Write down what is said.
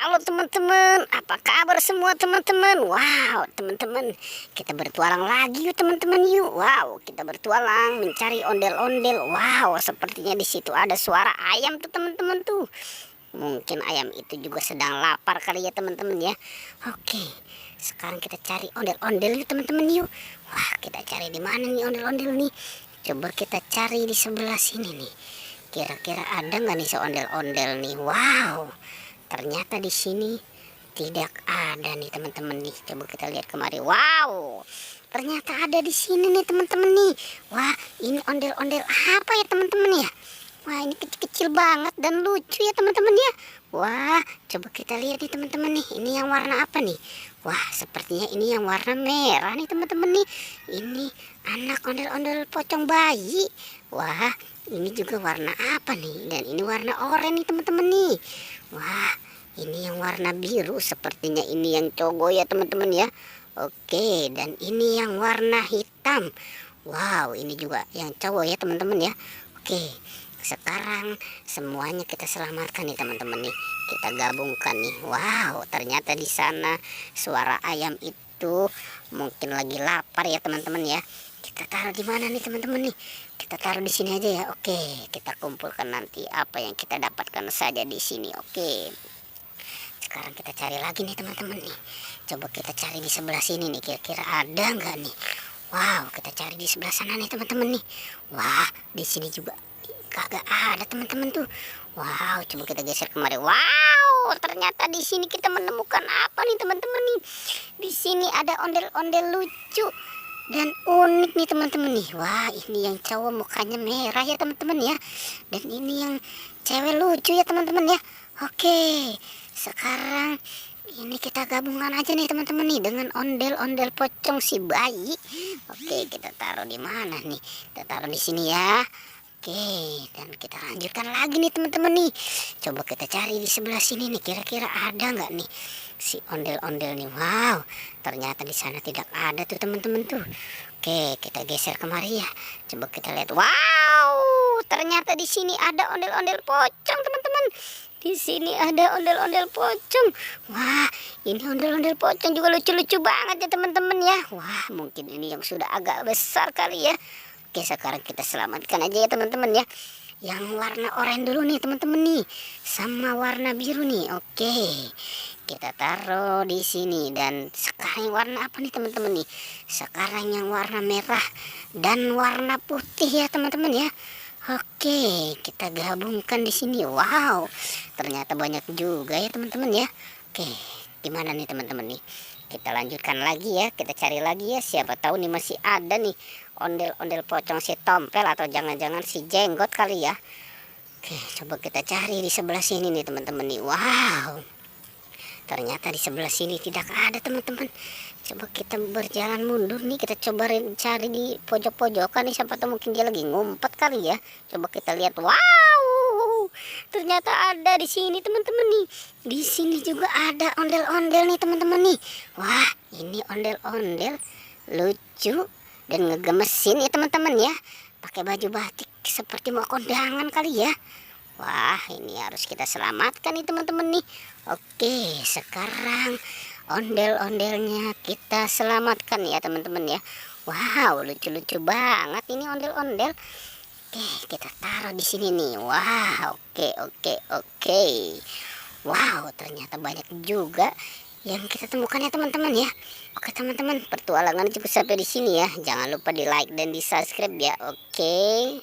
Halo teman-teman, apa kabar semua teman-teman? Wow, teman-teman, kita bertualang lagi yuk teman-teman yuk. Wow, kita bertualang mencari ondel-ondel. Wow, sepertinya di situ ada suara ayam tuh teman-teman tuh. Mungkin ayam itu juga sedang lapar kali ya teman-teman ya. Oke, sekarang kita cari ondel-ondel yuk teman-teman yuk. Wah, kita cari di mana nih ondel-ondel nih? Coba kita cari di sebelah sini nih. Kira-kira ada nggak nih seondel-ondel nih? Wow. Ternyata di sini tidak ada nih teman-teman nih. Coba kita lihat kemari. Wow, ternyata ada di sini nih teman-teman nih. Wah, ini ondel-ondel apa ya teman-teman ya? Wah, ini kecil-kecil banget dan lucu ya teman-teman ya. Wah, coba kita lihat nih teman-teman nih. Ini yang warna apa nih? Wah, sepertinya ini yang warna merah nih teman-teman nih. Ini anak ondel-ondel pocong bayi. Wah, ini juga warna apa nih? Dan ini warna oranye nih teman-teman nih. Wah, ini yang warna biru. Sepertinya ini yang cowok ya teman-teman ya. Oke, dan ini yang warna hitam. Wow, ini juga yang cowok ya teman-teman ya. Oke, sekarang semuanya kita selamatkan nih teman-teman nih. Kita gabungkan nih. Wow, ternyata di sana suara ayam itu mungkin lagi lapar ya teman-teman ya. Kita taruh di mana nih teman-teman nih? Kita taruh di sini aja ya. Oke, kita kumpulkan nanti apa yang kita dapatkan saja di sini. Oke. Sekarang kita cari lagi nih teman-teman nih. Coba kita cari di sebelah sini nih. Kira-kira ada nggak nih? Wow, kita cari di sebelah sana nih teman-teman nih. Wah, di sini juga kagak ada teman-teman tuh. Wow, coba kita geser kemari. Wow, ternyata di sini kita menemukan apa nih teman-teman nih? Di sini ada ondel-ondel lucu dan unik nih teman-teman nih. Wah, ini yang cowok mukanya merah ya teman-teman ya. Dan ini yang cewek lucu ya teman-teman ya. Oke, sekarang ini kita gabungan aja nih teman-teman nih dengan ondel-ondel pocong si bayi. Oke, kita taruh di mana nih? Kita taruh di sini ya. Oke, dan kita lanjutkan lagi nih teman-teman nih. Coba kita cari di sebelah sini nih. Kira-kira ada nggak nih si ondel-ondel nih? Wow, ternyata di sana tidak ada tuh teman-teman tuh. Oke, kita geser kemari ya. Coba kita lihat. Wow, ternyata di sini ada ondel-ondel pocong teman-teman. Di sini ada ondel-ondel pocong. Wah, ini ondel-ondel pocong juga lucu-lucu banget ya teman-teman ya. Wah, mungkin ini yang sudah agak besar kali ya. Oke, sekarang kita selamatkan aja ya teman-teman ya. Yang warna oranye dulu nih teman-teman nih, sama warna biru nih. Oke, kita taruh di sini. Dan sekarang yang warna apa nih teman-teman nih? Sekarang yang warna merah dan warna putih ya teman-teman ya. Oke, kita gabungkan di sini. Wow, ternyata banyak juga ya teman-teman ya. Oke, gimana nih teman-teman nih? Kita lanjutkan lagi ya, kita cari lagi ya. Siapa tahu nih masih ada nih ondel-ondel pocong si tompel atau jangan-jangan si jenggot kali ya. Oke, coba kita cari di sebelah sini nih teman-teman nih. Wow, ternyata di sebelah sini tidak ada teman-teman. Coba kita berjalan mundur nih, kita coba cari di pojok-pojokan nih. Siapa tahu mungkin dia lagi ngumpet kali ya. Coba kita lihat. Wow, ternyata ada di sini teman-teman nih. Di sini juga ada ondel-ondel nih teman-teman nih. Wah, ini ondel-ondel lucu dan ngegemesin ya teman-teman ya. Pakai baju batik seperti mau kondangan kali ya. Wah, ini harus kita selamatkan nih teman-teman nih. Oke, sekarang ondel-ondelnya kita selamatkan ya teman-teman ya. Wow, lucu-lucu banget ini ondel-ondel. Oke, kita taruh di sini nih. Wow, oke. Wow, ternyata banyak juga yang kita temukan ya teman-teman ya. Oke teman-teman, pertualangan cukup sampai di sini ya. Jangan lupa di like dan di subscribe ya. Oke.